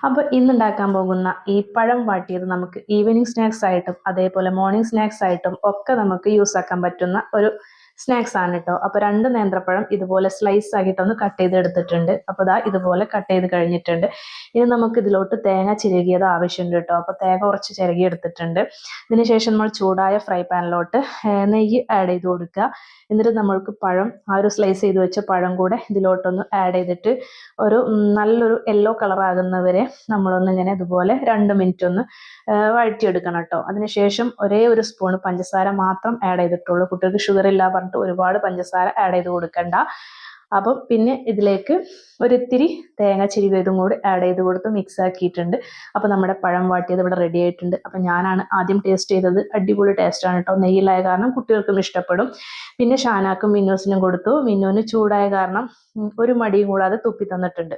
അപ്പോൾ ഇന്നുണ്ടാക്കാൻ പോകുന്ന ഈ പഴം വാട്ടിയത് നമുക്ക് ഈവനിങ് സ്നാക്സ് ആയിട്ടും അതേപോലെ മോർണിംഗ് സ്നാക്സ് ആയിട്ടും ഒക്കെ നമുക്ക് യൂസ് ആക്കാൻ പറ്റുന്ന ഒരു സ്നാക്സ് ആണ് കേട്ടോ. അപ്പോൾ 2 നേന്ത്രപ്പഴം ഇതുപോലെ സ്ലൈസ് ആക്കിയിട്ടൊന്ന് കട്ട് ചെയ്തെടുത്തിട്ടുണ്ട്. അപ്പോൾ ഇതാ ഇതുപോലെ കട്ട് ചെയ്ത് കഴിഞ്ഞിട്ടുണ്ട്. ഇനി നമുക്ക് ഇതിലോട്ട് തേങ്ങ ചിരകിയത് ആവശ്യമുണ്ട് കേട്ടോ. അപ്പോൾ തേങ്ങ കുറച്ച് ചിരകി എടുത്തിട്ടുണ്ട്. ഇതിന് ശേഷം നമ്മൾ ചൂടായ ഫ്രൈ പാനിലോട്ട് നെയ്യ് ആഡ് ചെയ്ത് കൊടുക്കുക. എന്നിട്ട് നമ്മൾക്ക് പഴം ആ ഒരു സ്ലൈസ് ചെയ്ത് വെച്ച പഴം കൂടെ ഇതിലോട്ടൊന്ന് ആഡ് ചെയ്തിട്ട് ഒരു നല്ലൊരു യെല്ലോ കളർ ആകുന്നവരെ നമ്മളൊന്ന് ഇങ്ങനെ ഇതുപോലെ 2 മിനിറ്റ് ഒന്ന് വഴറ്റിയെടുക്കണം കേട്ടോ. അതിനുശേഷം ഒരേ ഒരു സ്പൂൺ പഞ്ചസാര മാത്രം ആഡ് ചെയ്തിട്ടുള്ളൂ. കുട്ടികൾക്ക് ഷുഗർ ഇല്ല പറഞ്ഞിട്ട് ഒരുപാട് പഞ്ചസാര ആഡ് ചെയ്ത് കൊടുക്കണ്ട. അപ്പം പിന്നെ ഇതിലേക്ക് ഒരിത്തിരി തേങ്ങ ചിരവിയതും കൂടി ആഡ് ചെയ്ത് കൊടുത്ത് മിക്സ് ആക്കിയിട്ടുണ്ട്. അപ്പോൾ നമ്മുടെ പഴം വാട്ടിയത് ഇവിടെ റെഡി ആയിട്ടുണ്ട്. അപ്പം ഞാനാണ് ആദ്യം ടേസ്റ്റ് ചെയ്തത്. അടിപൊളി ടേസ്റ്റാണ് കേട്ടോ. നെയ്യിലായ കാരണം കുട്ടികൾക്കും ഇഷ്ടപ്പെടും. പിന്നെ ഷാനാക്കും മിന്നൂസിനും കൊടുത്തു. മിന്നൂന് ചൂടായ കാരണം ഒരു മടിയും കൂടാതെ തുപ്പി തന്നിട്ടുണ്ട്.